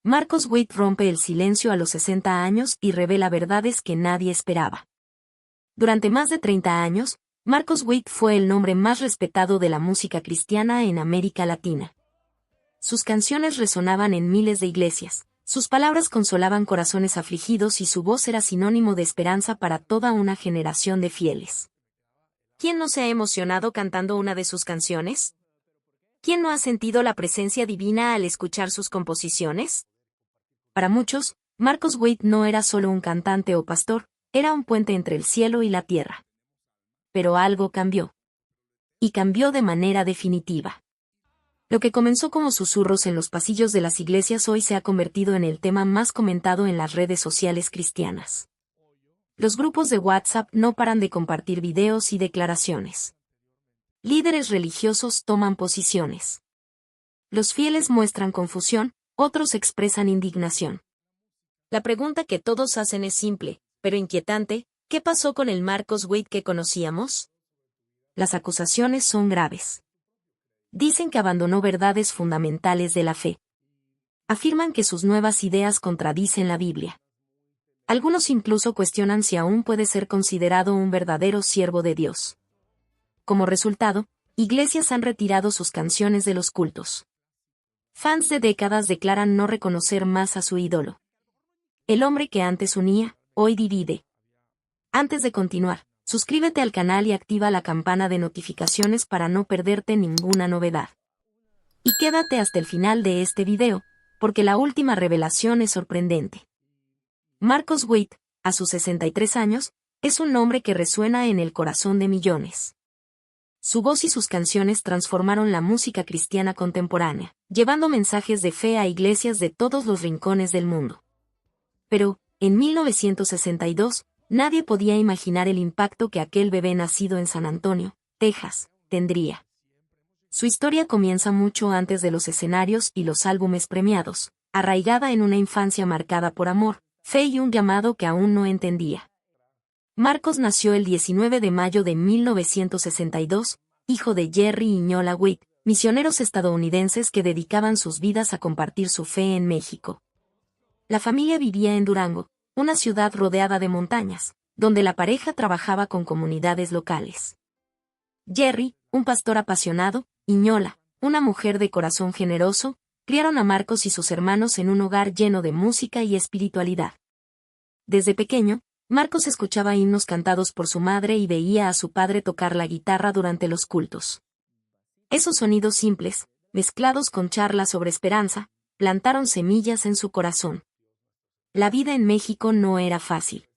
Marcos Witt rompe el silencio a los 60 años y revela verdades que nadie esperaba. Durante más de 30 años, Marcos Witt fue el nombre más respetado de la música cristiana en América Latina. Sus canciones resonaban en miles de iglesias, sus palabras consolaban corazones afligidos y su voz era sinónimo de esperanza para toda una generación de fieles. ¿Quién no se ha emocionado cantando una de sus canciones? ¿Quién no ha sentido la presencia divina al escuchar sus composiciones? Para muchos, Marcos Witt no era solo un cantante o pastor, era un puente entre el cielo y la tierra. Pero algo cambió. Y cambió de manera definitiva. Lo que comenzó como susurros en los pasillos de las iglesias hoy se ha convertido en el tema más comentado en las redes sociales cristianas. Los grupos de WhatsApp no paran de compartir videos y declaraciones. Líderes religiosos toman posiciones. Los fieles muestran confusión, otros expresan indignación. La pregunta que todos hacen es simple, pero inquietante: ¿qué pasó con el Marcos Witt que conocíamos? Las acusaciones son graves. Dicen que abandonó verdades fundamentales de la fe. Afirman que sus nuevas ideas contradicen la Biblia. Algunos incluso cuestionan si aún puede ser considerado un verdadero siervo de Dios. Como resultado, iglesias han retirado sus canciones de los cultos. Fans de décadas declaran no reconocer más a su ídolo. El hombre que antes unía, hoy divide. Antes de continuar, suscríbete al canal y activa la campana de notificaciones para no perderte ninguna novedad. Y quédate hasta el final de este video, porque la última revelación es sorprendente. Marcos Witt, a sus 63 años, es un nombre que resuena en el corazón de millones. Su voz y sus canciones transformaron la música cristiana contemporánea, llevando mensajes de fe a iglesias de todos los rincones del mundo. Pero, en 1962, nadie podía imaginar el impacto que aquel bebé nacido en San Antonio, Texas, tendría. Su historia comienza mucho antes de los escenarios y los álbumes premiados, arraigada en una infancia marcada por amor, fe y un llamado que aún no entendía. Marcos nació el 19 de mayo de 1962, hijo de Jerry y Ñola Witt, misioneros estadounidenses que dedicaban sus vidas a compartir su fe en México. La familia vivía en Durango, una ciudad rodeada de montañas, donde la pareja trabajaba con comunidades locales. Jerry, un pastor apasionado, y Ñola, una mujer de corazón generoso, criaron a Marcos y sus hermanos en un hogar lleno de música y espiritualidad. Desde pequeño, Marcos escuchaba himnos cantados por su madre y veía a su padre tocar la guitarra durante los cultos. Esos sonidos simples, mezclados con charlas sobre esperanza, plantaron semillas en su corazón. La vida en México no era fácil.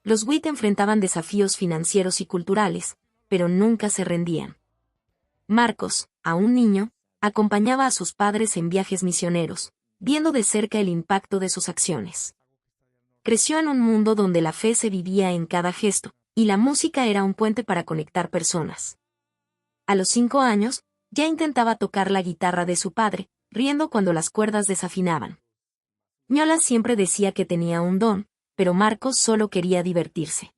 Los Witt enfrentaban desafíos financieros y culturales, pero nunca se rendían. Marcos, aún niño, acompañaba a sus padres en viajes misioneros, viendo de cerca el impacto de sus acciones. Creció en un mundo donde la fe se vivía en cada gesto, y la música era un puente para conectar personas. A los 5 años, ya intentaba tocar la guitarra de su padre, riendo cuando las cuerdas desafinaban. Ñola siempre decía que tenía un don, pero Marcos solo quería divertirse.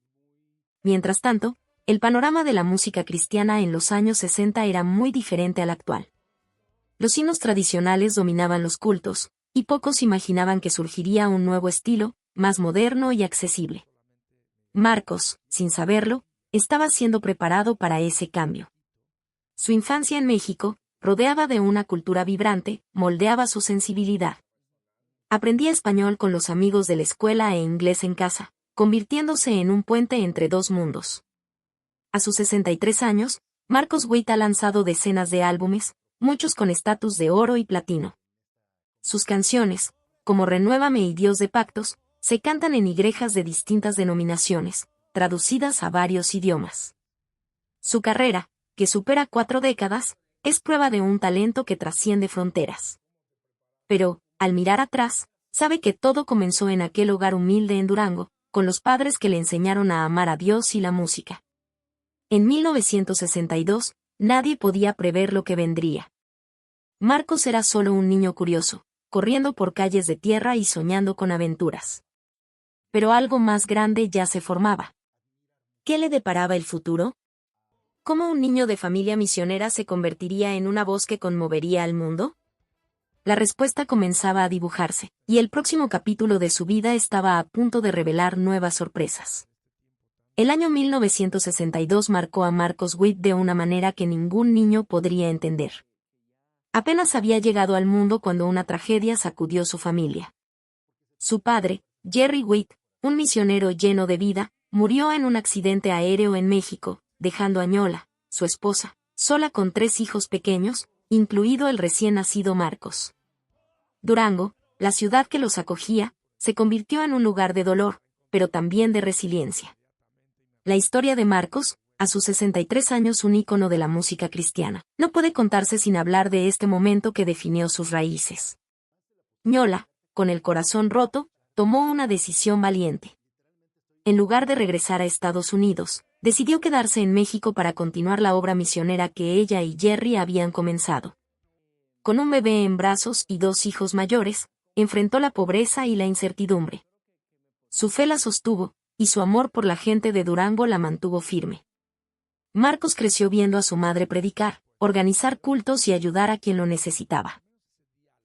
Mientras tanto, el panorama de la música cristiana en los años 60 era muy diferente al actual. Los himnos tradicionales dominaban los cultos, y pocos imaginaban que surgiría un nuevo estilo, más moderno y accesible. Marcos, sin saberlo, estaba siendo preparado para ese cambio. Su infancia en México, rodeada de una cultura vibrante, moldeaba su sensibilidad. Aprendía español con los amigos de la escuela e inglés en casa, convirtiéndose en un puente entre dos mundos. A sus 63 años, Marcos Witt ha lanzado decenas de álbumes, muchos con estatus de oro y platino. Sus canciones, como Renuévame y Dios de Pactos, se cantan en iglesias de distintas denominaciones, traducidas a varios idiomas. Su carrera, que supera 4 décadas, es prueba de un talento que trasciende fronteras. Pero, al mirar atrás, sabe que todo comenzó en aquel hogar humilde en Durango, con los padres que le enseñaron a amar a Dios y la música. En 1962, nadie podía prever lo que vendría. Marcos era solo un niño curioso, corriendo por calles de tierra y soñando con aventuras. Pero algo más grande ya se formaba. ¿Qué le deparaba el futuro? ¿Cómo un niño de familia misionera se convertiría en una voz que conmovería al mundo? La respuesta comenzaba a dibujarse, y el próximo capítulo de su vida estaba a punto de revelar nuevas sorpresas. El año 1962 marcó a Marcos Witt de una manera que ningún niño podría entender. Apenas había llegado al mundo cuando una tragedia sacudió su familia. Su padre, Jerry Witt, un misionero lleno de vida, murió en un accidente aéreo en México, dejando a Ñola, su esposa, sola con 3 hijos pequeños, incluido el recién nacido Marcos. Durango, la ciudad que los acogía, se convirtió en un lugar de dolor, pero también de resiliencia. La historia de Marcos, a sus 63 años un ícono de la música cristiana, no puede contarse sin hablar de este momento que definió sus raíces. Ñola, con el corazón roto, tomó una decisión valiente. En lugar de regresar a Estados Unidos, decidió quedarse en México para continuar la obra misionera que ella y Jerry habían comenzado. Con un bebé en brazos y 2 hijos mayores, enfrentó la pobreza y la incertidumbre. Su fe la sostuvo, y su amor por la gente de Durango la mantuvo firme. Marcos creció viendo a su madre predicar, organizar cultos y ayudar a quien lo necesitaba.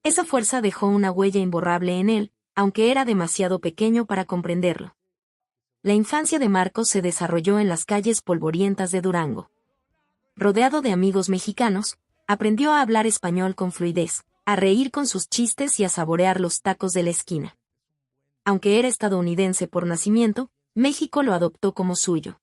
Esa fuerza dejó una huella imborrable en él, aunque era demasiado pequeño para comprenderlo. La infancia de Marcos se desarrolló en las calles polvorientas de Durango. Rodeado de amigos mexicanos, aprendió a hablar español con fluidez, a reír con sus chistes y a saborear los tacos de la esquina. Aunque era estadounidense por nacimiento, México lo adoptó como suyo.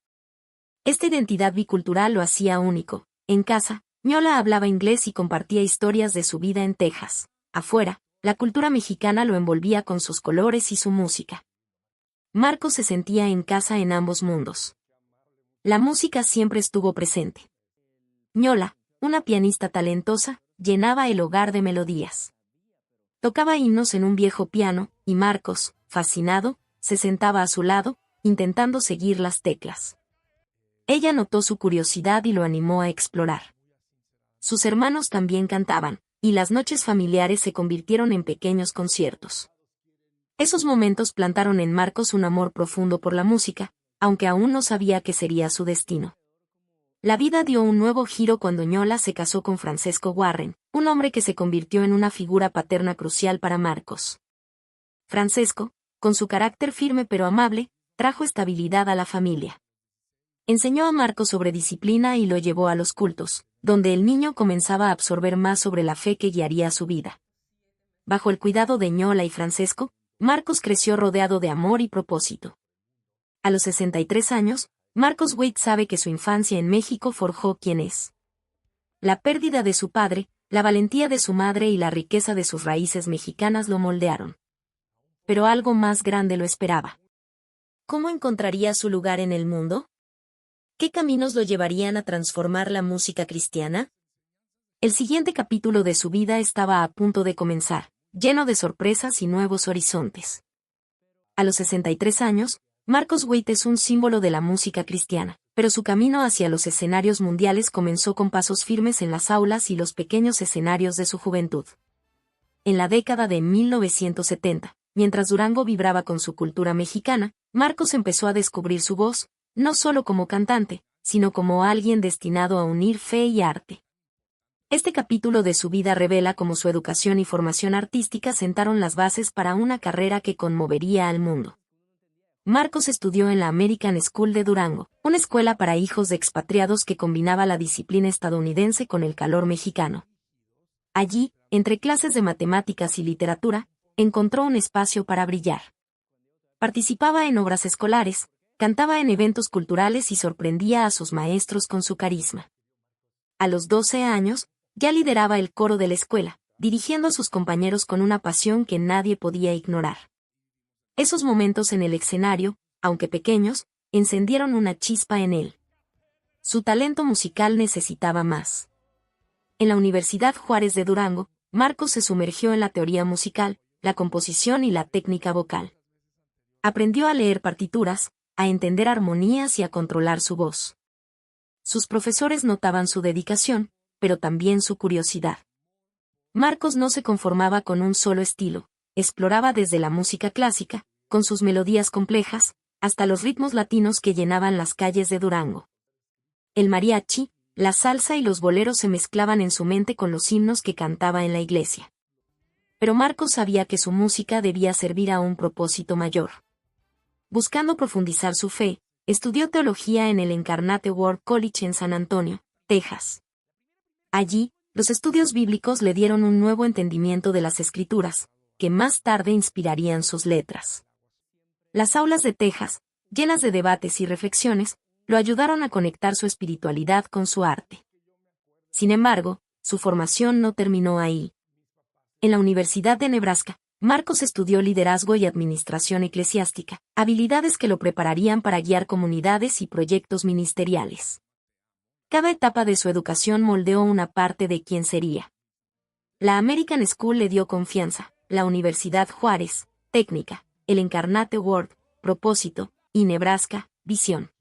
Esta identidad bicultural lo hacía único. En casa, Ñola hablaba inglés y compartía historias de su vida en Texas. Afuera, la cultura mexicana lo envolvía con sus colores y su música. Marcos se sentía en casa en ambos mundos. La música siempre estuvo presente. Ñola, una pianista talentosa, llenaba el hogar de melodías. Tocaba himnos en un viejo piano, y Marcos, fascinado, se sentaba a su lado, intentando seguir las teclas. Ella notó su curiosidad y lo animó a explorar. Sus hermanos también cantaban, y las noches familiares se convirtieron en pequeños conciertos. Esos momentos plantaron en Marcos un amor profundo por la música, aunque aún no sabía qué sería su destino. La vida dio un nuevo giro cuando Ñola se casó con Francesco Warren, un hombre que se convirtió en una figura paterna crucial para Marcos. Francesco, con su carácter firme pero amable, trajo estabilidad a la familia. Enseñó a Marcos sobre disciplina y lo llevó a los cultos, donde el niño comenzaba a absorber más sobre la fe que guiaría su vida. Bajo el cuidado de Ñola y Francesco, Marcos creció rodeado de amor y propósito. A los 63 años, Marcos Witt sabe que su infancia en México forjó quién es. La pérdida de su padre, la valentía de su madre y la riqueza de sus raíces mexicanas lo moldearon. Pero algo más grande lo esperaba. ¿Cómo encontraría su lugar en el mundo? ¿Qué caminos lo llevarían a transformar la música cristiana? El siguiente capítulo de su vida estaba a punto de comenzar, lleno de sorpresas y nuevos horizontes. A los 63 años, Marcos Witt es un símbolo de la música cristiana, pero su camino hacia los escenarios mundiales comenzó con pasos firmes en las aulas y los pequeños escenarios de su juventud. En la década de 1970, mientras Durango vibraba con su cultura mexicana, Marcos empezó a descubrir su voz, no solo como cantante, sino como alguien destinado a unir fe y arte. Este capítulo de su vida revela cómo su educación y formación artística sentaron las bases para una carrera que conmovería al mundo. Marcos estudió en la American School de Durango, una escuela para hijos de expatriados que combinaba la disciplina estadounidense con el calor mexicano. Allí, entre clases de matemáticas y literatura, encontró un espacio para brillar. Participaba en obras escolares, cantaba en eventos culturales y sorprendía a sus maestros con su carisma. A los 12 años, ya lideraba el coro de la escuela, dirigiendo a sus compañeros con una pasión que nadie podía ignorar. Esos momentos en el escenario, aunque pequeños, encendieron una chispa en él. Su talento musical necesitaba más. En la Universidad Juárez de Durango, Marcos se sumergió en la teoría musical, la composición y la técnica vocal. Aprendió a leer partituras, a entender armonías y a controlar su voz. Sus profesores notaban su dedicación, pero también su curiosidad. Marcos no se conformaba con un solo estilo, exploraba desde la música clásica, con sus melodías complejas, hasta los ritmos latinos que llenaban las calles de Durango. El mariachi, la salsa y los boleros se mezclaban en su mente con los himnos que cantaba en la iglesia. Pero Marcos sabía que su música debía servir a un propósito mayor. Buscando profundizar su fe, estudió teología en el Incarnate Word College en San Antonio, Texas. Allí, los estudios bíblicos le dieron un nuevo entendimiento de las Escrituras, que más tarde inspirarían sus letras. Las aulas de Texas, llenas de debates y reflexiones, lo ayudaron a conectar su espiritualidad con su arte. Sin embargo, su formación no terminó ahí. En la Universidad de Nebraska, Marcos estudió liderazgo y administración eclesiástica, habilidades que lo prepararían para guiar comunidades y proyectos ministeriales. Cada etapa de su educación moldeó una parte de quién sería. La American School le dio confianza, la Universidad Juárez, técnica, el Incarnate Word, propósito, y Nebraska, visión.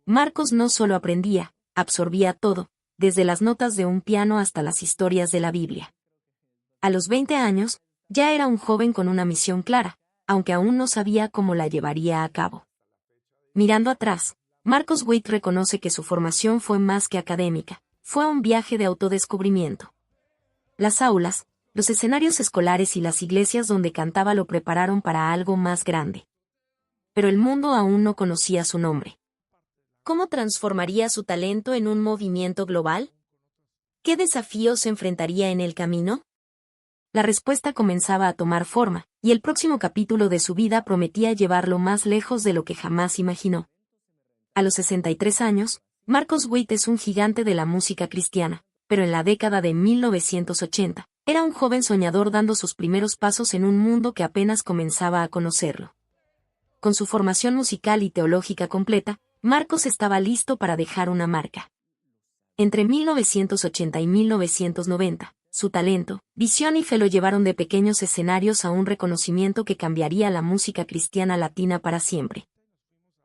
Marcos no solo aprendía, absorbía todo, desde las notas de un piano hasta las historias de la Biblia. A los 20 años, ya era un joven con una misión clara, aunque aún no sabía cómo la llevaría a cabo. Mirando atrás, Marcos Witt reconoce que su formación fue más que académica, fue un viaje de autodescubrimiento. Las aulas, los escenarios escolares y las iglesias donde cantaba lo prepararon para algo más grande. Pero el mundo aún no conocía su nombre. ¿Cómo transformaría su talento en un movimiento global? ¿Qué desafíos se enfrentaría en el camino? La respuesta comenzaba a tomar forma, y el próximo capítulo de su vida prometía llevarlo más lejos de lo que jamás imaginó. A los 63 años, Marcos Witt es un gigante de la música cristiana, pero en la década de 1980, era un joven soñador dando sus primeros pasos en un mundo que apenas comenzaba a conocerlo. Con su formación musical y teológica completa, Marcos estaba listo para dejar una marca. Entre 1980 y 1990, su talento, visión y fe lo llevaron de pequeños escenarios a un reconocimiento que cambiaría la música cristiana latina para siempre.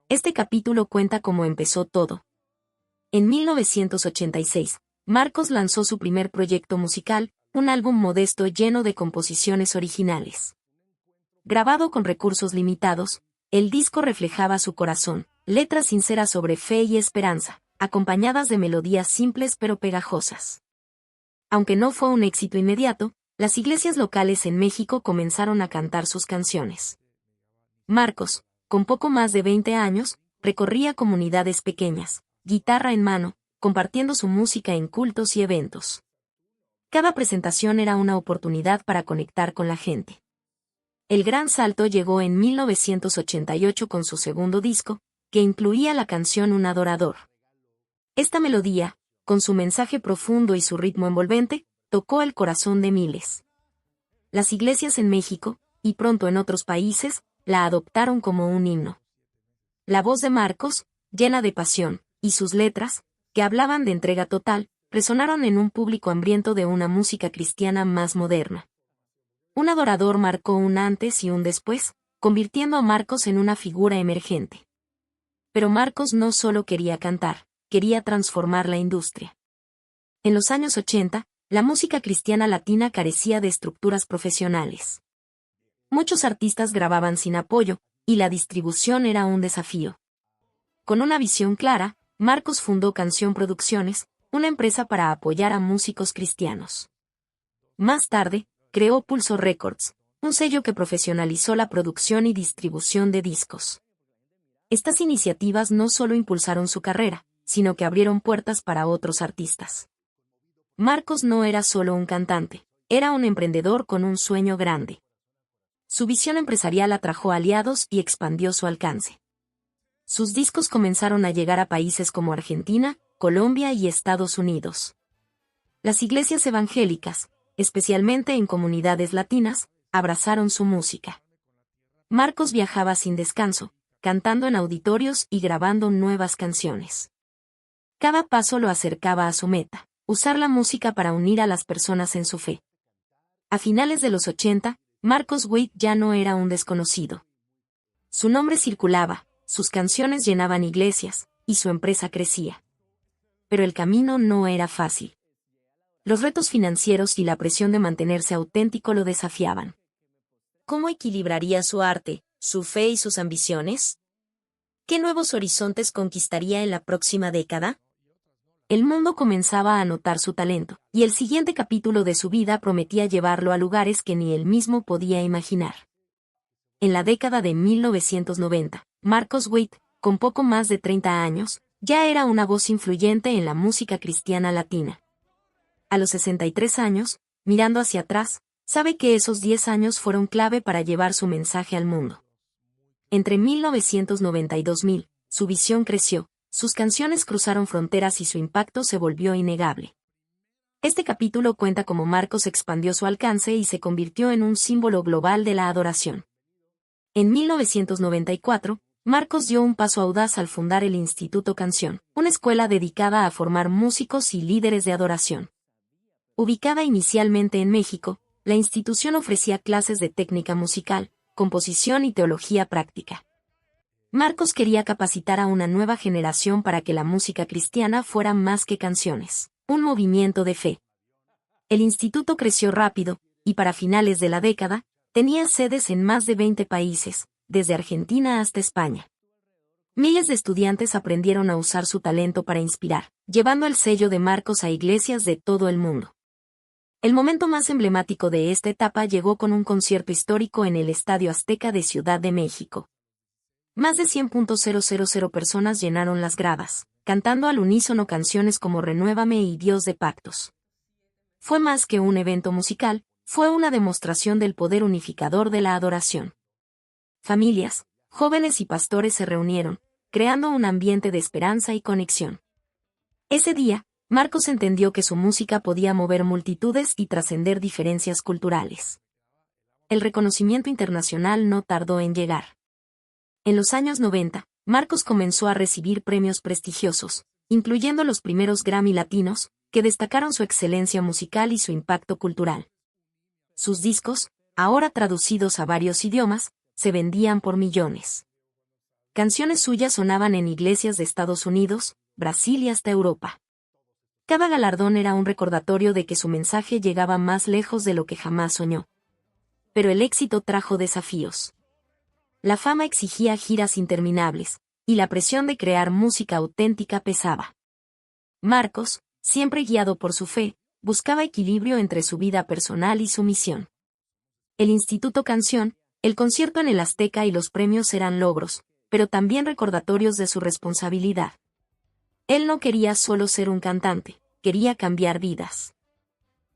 Este capítulo cuenta cómo empezó todo. En 1986, Marcos lanzó su primer proyecto musical, un álbum modesto lleno de composiciones originales. Grabado con recursos limitados, el disco reflejaba su corazón, letras sinceras sobre fe y esperanza, acompañadas de melodías simples pero pegajosas. Aunque no fue un éxito inmediato, las iglesias locales en México comenzaron a cantar sus canciones. Marcos, con poco más de 20 años, recorría comunidades pequeñas, guitarra en mano, compartiendo su música en cultos y eventos. Cada presentación era una oportunidad para conectar con la gente. El gran salto llegó en 1988 con su segundo disco, que incluía la canción Un Adorador. Esta melodía, con su mensaje profundo y su ritmo envolvente, tocó el corazón de miles. Las iglesias en México, y pronto en otros países, la adoptaron como un himno. La voz de Marcos, llena de pasión, y sus letras, que hablaban de entrega total, resonaron en un público hambriento de una música cristiana más moderna. Un adorador marcó un antes y un después, convirtiendo a Marcos en una figura emergente. Pero Marcos no solo quería cantar, quería transformar la industria. En los años 80, la música cristiana latina carecía de estructuras profesionales. Muchos artistas grababan sin apoyo, y la distribución era un desafío. Con una visión clara, Marcos fundó Canción Producciones, una empresa para apoyar a músicos cristianos. Más tarde, creó Pulso Records, un sello que profesionalizó la producción y distribución de discos. Estas iniciativas no solo impulsaron su carrera, sino que abrieron puertas para otros artistas. Marcos no era solo un cantante, era un emprendedor con un sueño grande. Su visión empresarial atrajo aliados y expandió su alcance. Sus discos comenzaron a llegar a países como Argentina, Colombia y Estados Unidos. Las iglesias evangélicas, especialmente en comunidades latinas, abrazaron su música. Marcos viajaba sin descanso, cantando en auditorios y grabando nuevas canciones. Cada paso lo acercaba a su meta, usar la música para unir a las personas en su fe. A finales de los 80, Marcos Witt ya no era un desconocido. Su nombre circulaba, sus canciones llenaban iglesias, y su empresa crecía. Pero el camino no era fácil. Los retos financieros y la presión de mantenerse auténtico lo desafiaban. ¿Cómo equilibraría su arte, su fe y sus ambiciones? ¿Qué nuevos horizontes conquistaría en la próxima década? El mundo comenzaba a notar su talento, y el siguiente capítulo de su vida prometía llevarlo a lugares que ni él mismo podía imaginar. En la década de 1990, Marcos Witt, con poco más de 30 años, ya era una voz influyente en la música cristiana latina. A los 63 años, mirando hacia atrás, sabe que esos 10 años fueron clave para llevar su mensaje al mundo. Entre 1990 y 2000, su visión creció, sus canciones cruzaron fronteras y su impacto se volvió innegable. Este capítulo cuenta cómo Marcos expandió su alcance y se convirtió en un símbolo global de la adoración. En 1994, Marcos dio un paso audaz al fundar el Instituto Canción, una escuela dedicada a formar músicos y líderes de adoración. Ubicada inicialmente en México, la institución ofrecía clases de técnica musical, composición y teología práctica. Marcos quería capacitar a una nueva generación para que la música cristiana fuera más que canciones, un movimiento de fe. El instituto creció rápido, y para finales de la década, tenía sedes en más de 20 países, desde Argentina hasta España. Miles de estudiantes aprendieron a usar su talento para inspirar, llevando el sello de Marcos a iglesias de todo el mundo. El momento más emblemático de esta etapa llegó con un concierto histórico en el Estadio Azteca de Ciudad de México. Más de 100,000 personas llenaron las gradas, cantando al unísono canciones como Renuévame y Dios de Pactos. Fue más que un evento musical, fue una demostración del poder unificador de la adoración. Familias, jóvenes y pastores se reunieron, creando un ambiente de esperanza y conexión. Ese día, Marcos entendió que su música podía mover multitudes y trascender diferencias culturales. El reconocimiento internacional no tardó en llegar. En los años 90, Marcos comenzó a recibir premios prestigiosos, incluyendo los primeros Grammy latinos, que destacaron su excelencia musical y su impacto cultural. Sus discos, ahora traducidos a varios idiomas, se vendían por millones. Canciones suyas sonaban en iglesias de Estados Unidos, Brasil y hasta Europa. Cada galardón era un recordatorio de que su mensaje llegaba más lejos de lo que jamás soñó. Pero el éxito trajo desafíos. La fama exigía giras interminables, y la presión de crear música auténtica pesaba. Marcos, siempre guiado por su fe, buscaba equilibrio entre su vida personal y su misión. El Instituto Canción, el concierto en el Azteca y los premios eran logros, pero también recordatorios de su responsabilidad. Él no quería solo ser un cantante, quería cambiar vidas.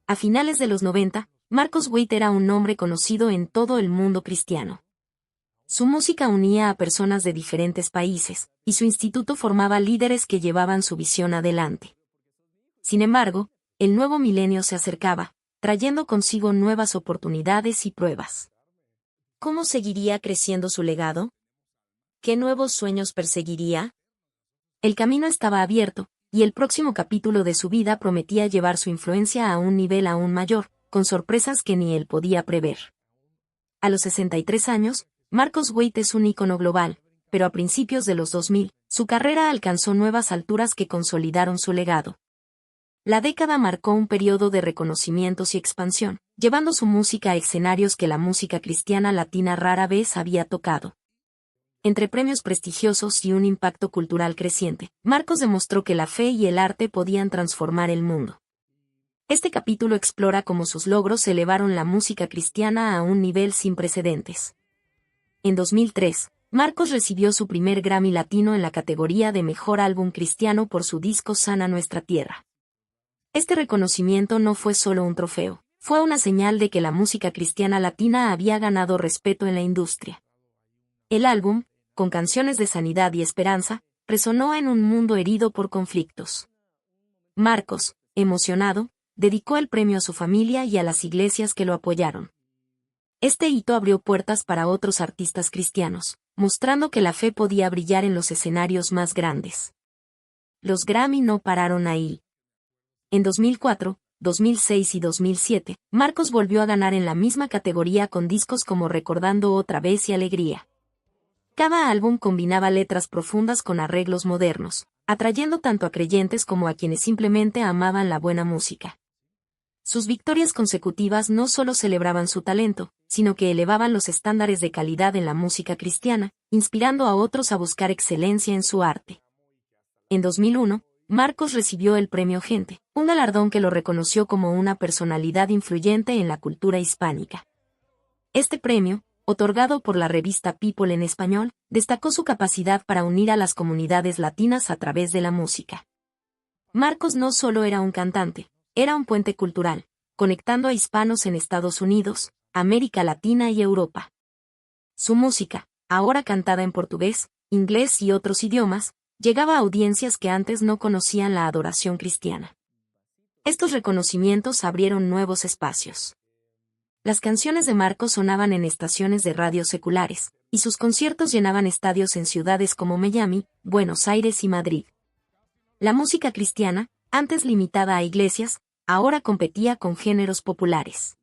A finales de los 90, Marcos Witt era un nombre conocido en todo el mundo cristiano. Su música unía a personas de diferentes países, y su instituto formaba líderes que llevaban su visión adelante. Sin embargo, el nuevo milenio se acercaba, trayendo consigo nuevas oportunidades y pruebas. ¿Cómo seguiría creciendo su legado? ¿Qué nuevos sueños perseguiría? El camino estaba abierto, y el próximo capítulo de su vida prometía llevar su influencia a un nivel aún mayor, con sorpresas que ni él podía prever. A los 63 años, Marcos Witt es un ícono global, pero a principios de los 2000, su carrera alcanzó nuevas alturas que consolidaron su legado. La década marcó un periodo de reconocimientos y expansión, llevando su música a escenarios que la música cristiana latina rara vez había tocado. Entre premios prestigiosos y un impacto cultural creciente, Marcos demostró que la fe y el arte podían transformar el mundo. Este capítulo explora cómo sus logros elevaron la música cristiana a un nivel sin precedentes. En 2003, Marcos recibió su primer Grammy Latino en la categoría de Mejor Álbum Cristiano por su disco Sana Nuestra Tierra. Este reconocimiento no fue solo un trofeo, fue una señal de que la música cristiana latina había ganado respeto en la industria. El álbum, con canciones de sanidad y esperanza, resonó en un mundo herido por conflictos. Marcos, emocionado, dedicó el premio a su familia y a las iglesias que lo apoyaron. Este hito abrió puertas para otros artistas cristianos, mostrando que la fe podía brillar en los escenarios más grandes. Los Grammy no pararon ahí. En 2004, 2006 y 2007, Marcos volvió a ganar en la misma categoría con discos como Recordando Otra Vez y Alegría. Cada álbum combinaba letras profundas con arreglos modernos, atrayendo tanto a creyentes como a quienes simplemente amaban la buena música. Sus victorias consecutivas no solo celebraban su talento, sino que elevaban los estándares de calidad en la música cristiana, inspirando a otros a buscar excelencia en su arte. En 2001, Marcos recibió el Premio Gente, un galardón que lo reconoció como una personalidad influyente en la cultura hispánica. Este premio, otorgado por la revista People en español, destacó su capacidad para unir a las comunidades latinas a través de la música. Marcos no solo era un cantante, era un puente cultural, conectando a hispanos en Estados Unidos, América Latina y Europa. Su música, ahora cantada en portugués, inglés y otros idiomas, llegaba a audiencias que antes no conocían la adoración cristiana. Estos reconocimientos abrieron nuevos espacios. Las canciones de Marcos sonaban en estaciones de radio seculares, y sus conciertos llenaban estadios en ciudades como Miami, Buenos Aires y Madrid. La música cristiana, antes limitada a iglesias, ahora competía con géneros populares.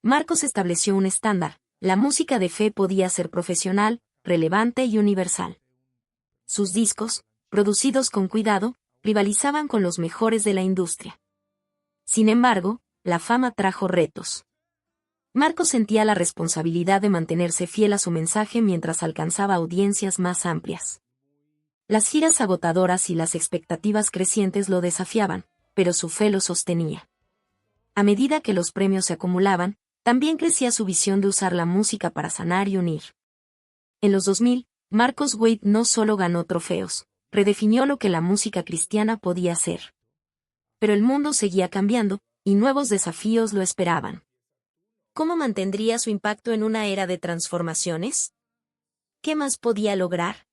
Marcos estableció un estándar: la música de fe podía ser profesional, relevante y universal. Sus discos, producidos con cuidado, rivalizaban con los mejores de la industria. Sin embargo, la fama trajo retos. Marcos sentía la responsabilidad de mantenerse fiel a su mensaje mientras alcanzaba audiencias más amplias. Las giras agotadoras y las expectativas crecientes lo desafiaban, pero su fe lo sostenía. A medida que los premios se acumulaban, también crecía su visión de usar la música para sanar y unir. En los 2000, Marcos Witt no solo ganó trofeos, redefinió lo que la música cristiana podía ser. Pero el mundo seguía cambiando, y nuevos desafíos lo esperaban. ¿Cómo mantendría su impacto en una era de transformaciones? ¿Qué más podía lograr?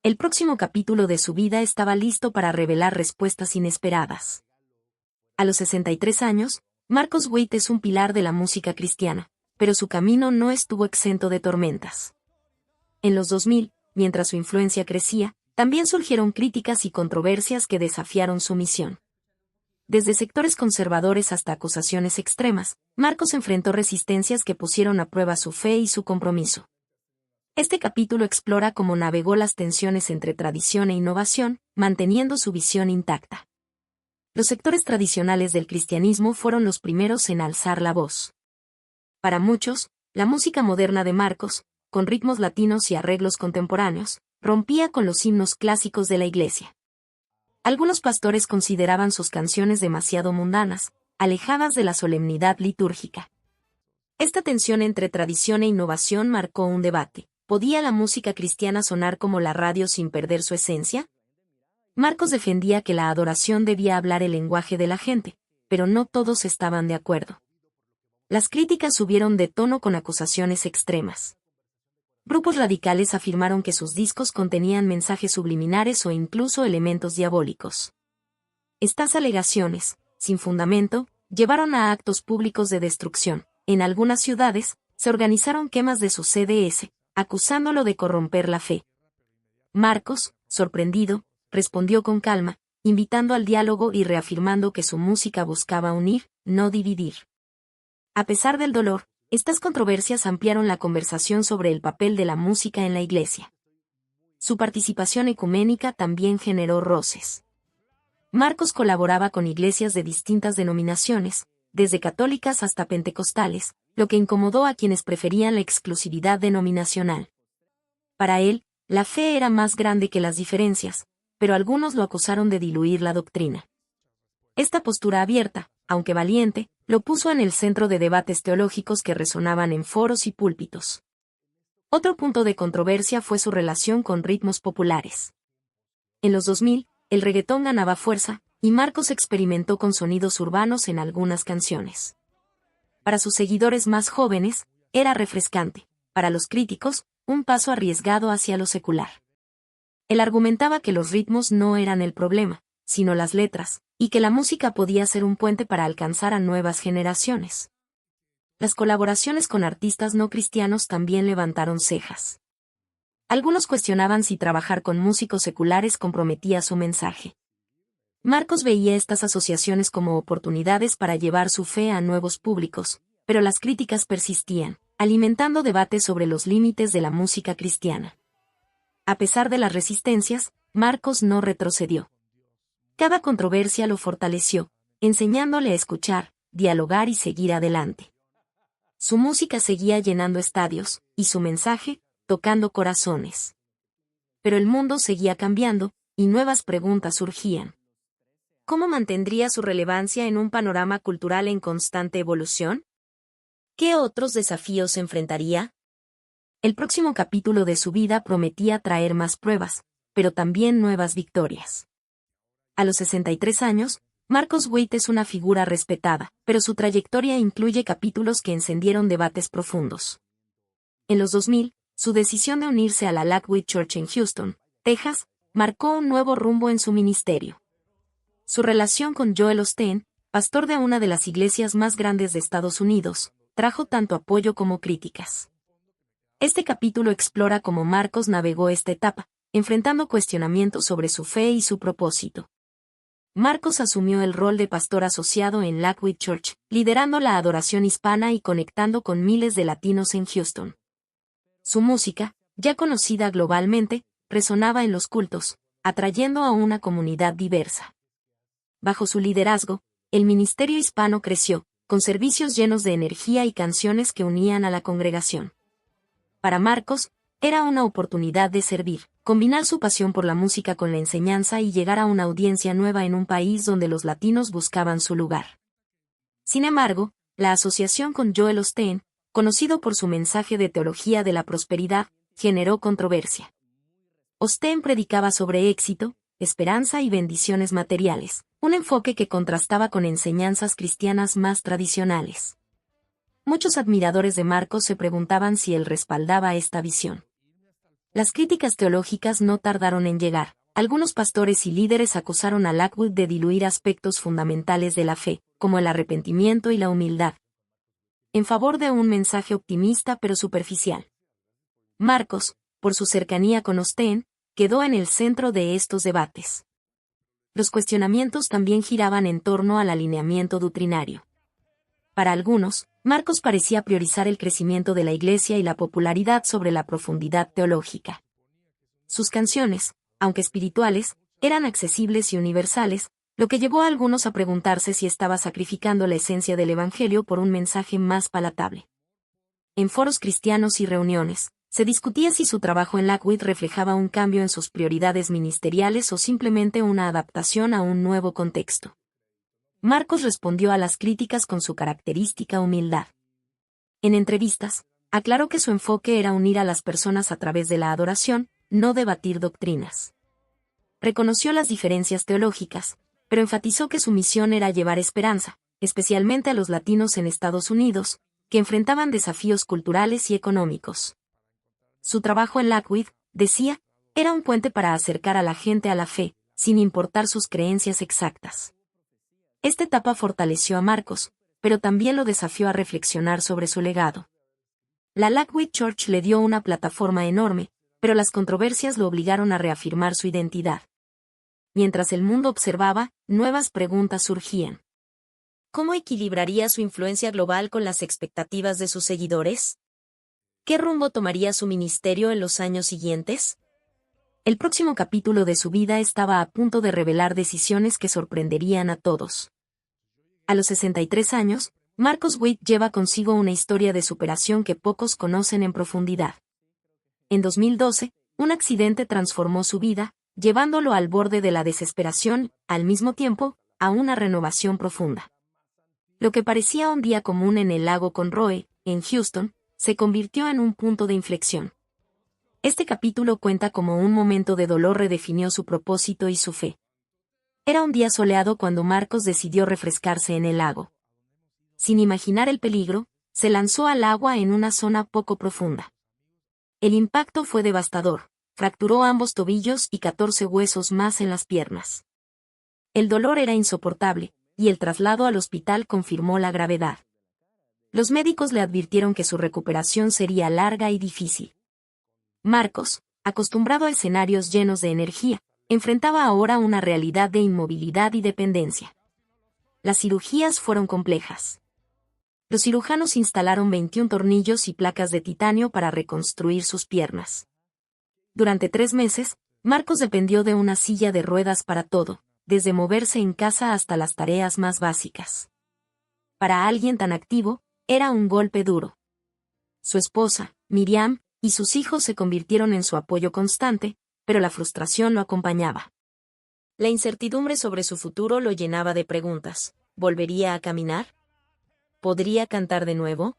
El próximo capítulo de su vida estaba listo para revelar respuestas inesperadas. A los 63 años, Marcos Witt es un pilar de la música cristiana, pero su camino no estuvo exento de tormentas. En los 2000, mientras su influencia crecía, también surgieron críticas y controversias que desafiaron su misión. Desde sectores conservadores hasta acusaciones extremas, Marcos enfrentó resistencias que pusieron a prueba su fe y su compromiso. Este capítulo explora cómo navegó las tensiones entre tradición e innovación, manteniendo su visión intacta. Los sectores tradicionales del cristianismo fueron los primeros en alzar la voz. Para muchos, la música moderna de Marcos, con ritmos latinos y arreglos contemporáneos, rompía con los himnos clásicos de la iglesia. Algunos pastores consideraban sus canciones demasiado mundanas, alejadas de la solemnidad litúrgica. Esta tensión entre tradición e innovación marcó un debate. ¿Podía la música cristiana sonar como la radio sin perder su esencia? Marcos defendía que la adoración debía hablar el lenguaje de la gente, pero no todos estaban de acuerdo. Las críticas subieron de tono con acusaciones extremas. Grupos radicales afirmaron que sus discos contenían mensajes subliminares o incluso elementos diabólicos. Estas alegaciones, sin fundamento, llevaron a actos públicos de destrucción. En algunas ciudades, se organizaron quemas de su CDs, acusándolo de corromper la fe. Marcos, sorprendido, respondió con calma, invitando al diálogo y reafirmando que su música buscaba unir, no dividir. A pesar del dolor, estas controversias ampliaron la conversación sobre el papel de la música en la iglesia. Su participación ecuménica también generó roces. Marcos colaboraba con iglesias de distintas denominaciones, desde católicas hasta pentecostales, lo que incomodó a quienes preferían la exclusividad denominacional. Para él, la fe era más grande que las diferencias, pero algunos lo acusaron de diluir la doctrina. Esta postura abierta, aunque valiente, lo puso en el centro de debates teológicos que resonaban en foros y púlpitos. Otro punto de controversia fue su relación con ritmos populares. En los 2000, el reggaetón ganaba fuerza, y Marcos experimentó con sonidos urbanos en algunas canciones. Para sus seguidores más jóvenes, era refrescante; para los críticos, un paso arriesgado hacia lo secular. Él argumentaba que los ritmos no eran el problema, sino las letras, y que la música podía ser un puente para alcanzar a nuevas generaciones. Las colaboraciones con artistas no cristianos también levantaron cejas. Algunos cuestionaban si trabajar con músicos seculares comprometía su mensaje. Marcos veía estas asociaciones como oportunidades para llevar su fe a nuevos públicos, pero las críticas persistían, alimentando debates sobre los límites de la música cristiana. A pesar de las resistencias, Marcos no retrocedió. Cada controversia lo fortaleció, enseñándole a escuchar, dialogar y seguir adelante. Su música seguía llenando estadios, y su mensaje, tocando corazones. Pero el mundo seguía cambiando, y nuevas preguntas surgían. ¿Cómo mantendría su relevancia en un panorama cultural en constante evolución? ¿Qué otros desafíos enfrentaría? El próximo capítulo de su vida prometía traer más pruebas, pero también nuevas victorias. A los 63 años, Marcos Witt es una figura respetada, pero su trayectoria incluye capítulos que encendieron debates profundos. En los 2000, su decisión de unirse a la Lakewood Church en Houston, Texas, marcó un nuevo rumbo en su ministerio. Su relación con Joel Osteen, pastor de una de las iglesias más grandes de Estados Unidos, trajo tanto apoyo como críticas. Este capítulo explora cómo Marcos navegó esta etapa, enfrentando cuestionamientos sobre su fe y su propósito. Marcos asumió el rol de pastor asociado en Lakewood Church, liderando la adoración hispana y conectando con miles de latinos en Houston. Su música, ya conocida globalmente, resonaba en los cultos, atrayendo a una comunidad diversa. Bajo su liderazgo, el ministerio hispano creció, con servicios llenos de energía y canciones que unían a la congregación. Para Marcos, era una oportunidad de servir, combinar su pasión por la música con la enseñanza y llegar a una audiencia nueva en un país donde los latinos buscaban su lugar. Sin embargo, la asociación con Joel Osteen, conocido por su mensaje de teología de la prosperidad, generó controversia. Osteen predicaba sobre éxito, esperanza y bendiciones materiales, un enfoque que contrastaba con enseñanzas cristianas más tradicionales. Muchos admiradores de Marcos se preguntaban si él respaldaba esta visión. Las críticas teológicas no tardaron en llegar. Algunos pastores y líderes acusaron a Lakewood de diluir aspectos fundamentales de la fe, como el arrepentimiento y la humildad, en favor de un mensaje optimista pero superficial. Marcos, por su cercanía con Osteen, quedó en el centro de estos debates. Los cuestionamientos también giraban en torno al alineamiento doctrinario. Para algunos, Marcos parecía priorizar el crecimiento de la iglesia y la popularidad sobre la profundidad teológica. Sus canciones, aunque espirituales, eran accesibles y universales, lo que llevó a algunos a preguntarse si estaba sacrificando la esencia del Evangelio por un mensaje más palatable. En foros cristianos y reuniones, se discutía si su trabajo en Lakewood reflejaba un cambio en sus prioridades ministeriales o simplemente una adaptación a un nuevo contexto. Marcos respondió a las críticas con su característica humildad. En entrevistas, aclaró que su enfoque era unir a las personas a través de la adoración, no debatir doctrinas. Reconoció las diferencias teológicas, pero enfatizó que su misión era llevar esperanza, especialmente a los latinos en Estados Unidos, que enfrentaban desafíos culturales y económicos. Su trabajo en Lakewood, decía, era un puente para acercar a la gente a la fe, sin importar sus creencias exactas. Esta etapa fortaleció a Marcos, pero también lo desafió a reflexionar sobre su legado. La Lakewood Church le dio una plataforma enorme, pero las controversias lo obligaron a reafirmar su identidad. Mientras el mundo observaba, nuevas preguntas surgían. ¿Cómo equilibraría su influencia global con las expectativas de sus seguidores? ¿Qué rumbo tomaría su ministerio en los años siguientes? El próximo capítulo de su vida estaba a punto de revelar decisiones que sorprenderían a todos. A los 63 años, Marcos Witt lleva consigo una historia de superación que pocos conocen en profundidad. En 2012, un accidente transformó su vida, llevándolo al borde de la desesperación, al mismo tiempo, a una renovación profunda. Lo que parecía un día común en el lago Conroe, en Houston, se convirtió en un punto de inflexión. Este capítulo cuenta cómo un momento de dolor redefinió su propósito y su fe. Era un día soleado cuando Marcos decidió refrescarse en el lago. Sin imaginar el peligro, se lanzó al agua en una zona poco profunda. El impacto fue devastador, fracturó ambos tobillos y 14 huesos más en las piernas. El dolor era insoportable, y el traslado al hospital confirmó la gravedad. Los médicos le advirtieron que su recuperación sería larga y difícil. Marcos, acostumbrado a escenarios llenos de energía, enfrentaba ahora una realidad de inmovilidad y dependencia. Las cirugías fueron complejas. Los cirujanos instalaron 21 tornillos y placas de titanio para reconstruir sus piernas. Durante 3 meses, Marcos dependió de una silla de ruedas para todo, desde moverse en casa hasta las tareas más básicas. Para alguien tan activo, era un golpe duro. Su esposa, Miriam, y sus hijos se convirtieron en su apoyo constante, pero la frustración lo acompañaba. La incertidumbre sobre su futuro lo llenaba de preguntas. ¿Volvería a caminar? ¿Podría cantar de nuevo?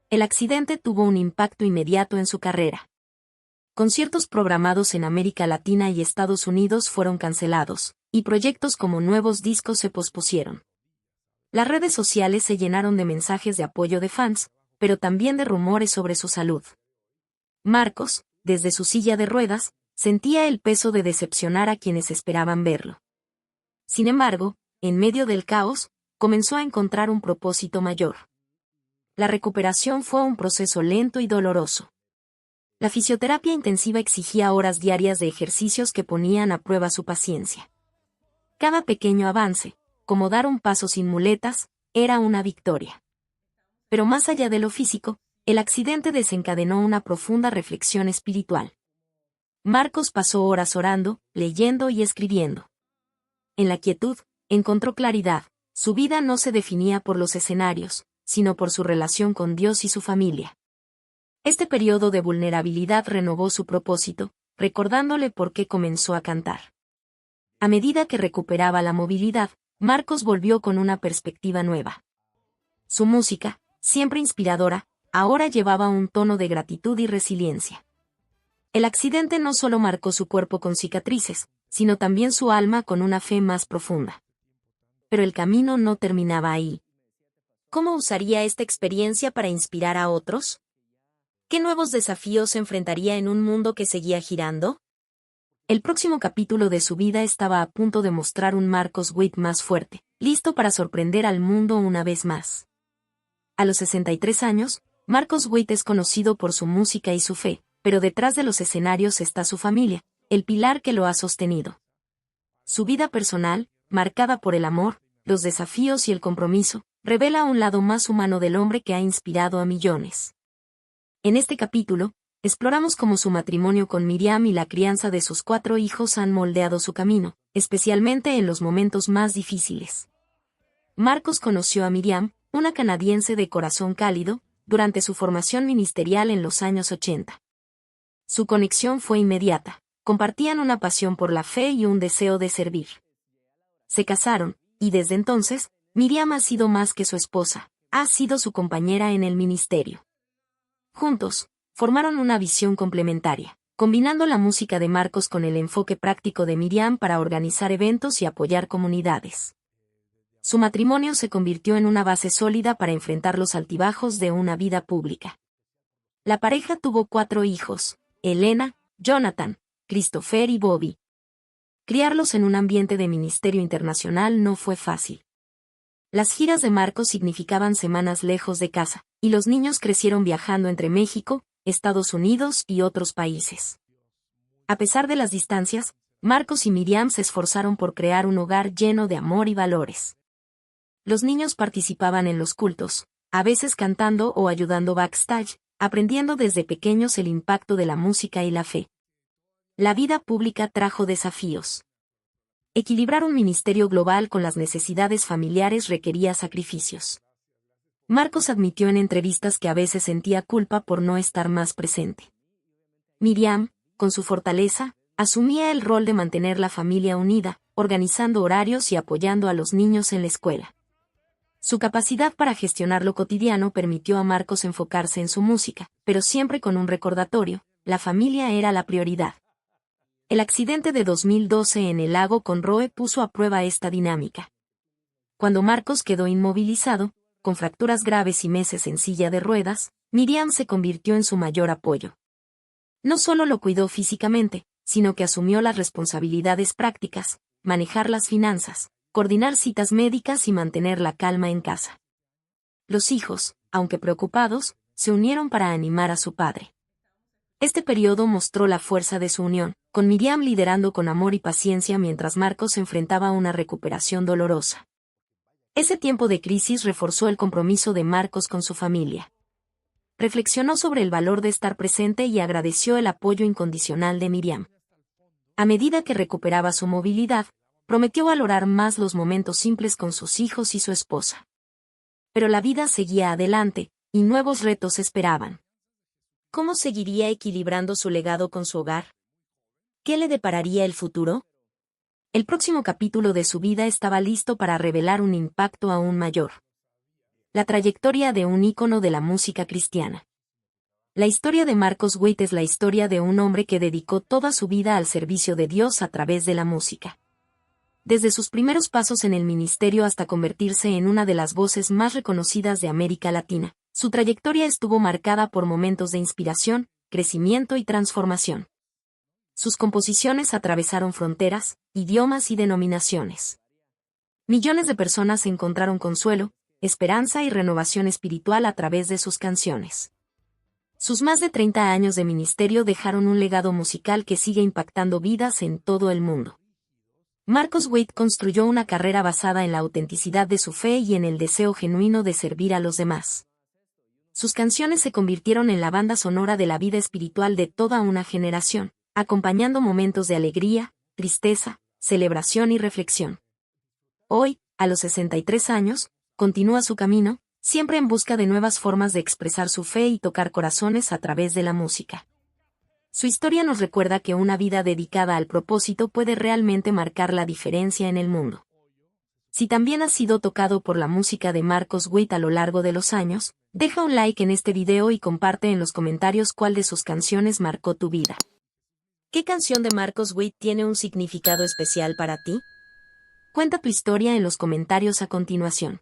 El accidente tuvo un impacto inmediato en su carrera. Conciertos programados en América Latina y Estados Unidos fueron cancelados, y proyectos como nuevos discos se pospusieron. Las redes sociales se llenaron de mensajes de apoyo de fans, pero también de rumores sobre su salud. Marcos, desde su silla de ruedas, sentía el peso de decepcionar a quienes esperaban verlo. Sin embargo, en medio del caos, comenzó a encontrar un propósito mayor. La recuperación fue un proceso lento y doloroso. La fisioterapia intensiva exigía horas diarias de ejercicios que ponían a prueba su paciencia. Cada pequeño avance, como dar un paso sin muletas, era una victoria. Pero más allá de lo físico, el accidente desencadenó una profunda reflexión espiritual. Marcos pasó horas orando, leyendo y escribiendo. En la quietud, encontró claridad. Su vida no se definía por los escenarios, sino por su relación con Dios y su familia. Este periodo de vulnerabilidad renovó su propósito, recordándole por qué comenzó a cantar. A medida que recuperaba la movilidad, Marcos volvió con una perspectiva nueva. Su música, siempre inspiradora, ahora llevaba un tono de gratitud y resiliencia. El accidente no solo marcó su cuerpo con cicatrices, sino también su alma con una fe más profunda. Pero el camino no terminaba ahí. ¿Cómo usaría esta experiencia para inspirar a otros? ¿Qué nuevos desafíos se enfrentaría en un mundo que seguía girando? El próximo capítulo de su vida estaba a punto de mostrar un Marcos Witt más fuerte, listo para sorprender al mundo una vez más. A los 63 años, Marcos Witt es conocido por su música y su fe, pero detrás de los escenarios está su familia, el pilar que lo ha sostenido. Su vida personal, marcada por el amor, los desafíos y el compromiso, revela un lado más humano del hombre que ha inspirado a millones. En este capítulo, exploramos cómo su matrimonio con Miriam y la crianza de sus 4 hijos han moldeado su camino, especialmente en los momentos más difíciles. Marcos conoció a Miriam, una canadiense de corazón cálido, durante su formación ministerial en los años 80. Su conexión fue inmediata, compartían una pasión por la fe y un deseo de servir. Se casaron, y desde entonces, Miriam ha sido más que su esposa, ha sido su compañera en el ministerio. Juntos, formaron una visión complementaria, combinando la música de Marcos con el enfoque práctico de Miriam para organizar eventos y apoyar comunidades. Su matrimonio se convirtió en una base sólida para enfrentar los altibajos de una vida pública. La pareja tuvo 4 hijos, Elena, Jonathan, Christopher y Bobby. Criarlos en un ambiente de ministerio internacional no fue fácil. Las giras de Marcos significaban semanas lejos de casa, y los niños crecieron viajando entre México, Estados Unidos y otros países. A pesar de las distancias, Marcos y Miriam se esforzaron por crear un hogar lleno de amor y valores. Los niños participaban en los cultos, a veces cantando o ayudando backstage, aprendiendo desde pequeños el impacto de la música y la fe. La vida pública trajo desafíos. Equilibrar un ministerio global con las necesidades familiares requería sacrificios. Marcos admitió en entrevistas que a veces sentía culpa por no estar más presente. Miriam, con su fortaleza, asumía el rol de mantener la familia unida, organizando horarios y apoyando a los niños en la escuela. Su capacidad para gestionar lo cotidiano permitió a Marcos enfocarse en su música, pero siempre con un recordatorio: la familia era la prioridad. El accidente de 2012 en el lago Conroe puso a prueba esta dinámica. Cuando Marcos quedó inmovilizado, con fracturas graves y meses en silla de ruedas, Miriam se convirtió en su mayor apoyo. No solo lo cuidó físicamente, sino que asumió las responsabilidades prácticas, manejar las finanzas, coordinar citas médicas y mantener la calma en casa. Los hijos, aunque preocupados, se unieron para animar a su padre. Este periodo mostró la fuerza de su unión, con Miriam liderando con amor y paciencia mientras Marcos enfrentaba una recuperación dolorosa. Ese tiempo de crisis reforzó el compromiso de Marcos con su familia. Reflexionó sobre el valor de estar presente y agradeció el apoyo incondicional de Miriam. A medida que recuperaba su movilidad, prometió valorar más los momentos simples con sus hijos y su esposa. Pero la vida seguía adelante, y nuevos retos esperaban. ¿Cómo seguiría equilibrando su legado con su hogar? ¿Qué le depararía el futuro? el próximo capítulo de su vida estaba listo para revelar un impacto aún mayor. La trayectoria de un ícono de la música cristiana. La historia de Marcos Witt es la historia de un hombre que dedicó toda su vida al servicio de Dios a través de la música. Desde sus primeros pasos en el ministerio hasta convertirse en una de las voces más reconocidas de América Latina, su trayectoria estuvo marcada por momentos de inspiración, crecimiento y transformación. Sus composiciones atravesaron fronteras, idiomas y denominaciones. Millones de personas encontraron consuelo, esperanza y renovación espiritual a través de sus canciones. Sus más de 30 años de ministerio dejaron un legado musical que sigue impactando vidas en todo el mundo. Marcos Witt construyó una carrera basada en la autenticidad de su fe y en el deseo genuino de servir a los demás. Sus canciones se convirtieron en la banda sonora de la vida espiritual de toda una generación, acompañando momentos de alegría, tristeza, celebración y reflexión. Hoy, a los 63 años, continúa su camino, siempre en busca de nuevas formas de expresar su fe y tocar corazones a través de la música. Su historia nos recuerda que una vida dedicada al propósito puede realmente marcar la diferencia en el mundo. Si también has sido tocado por la música de Marcos Witt a lo largo de los años, deja un like en este video y comparte en los comentarios cuál de sus canciones marcó tu vida. ¿Qué canción de Marcos Witt tiene un significado especial para ti? Cuenta tu historia en los comentarios a continuación.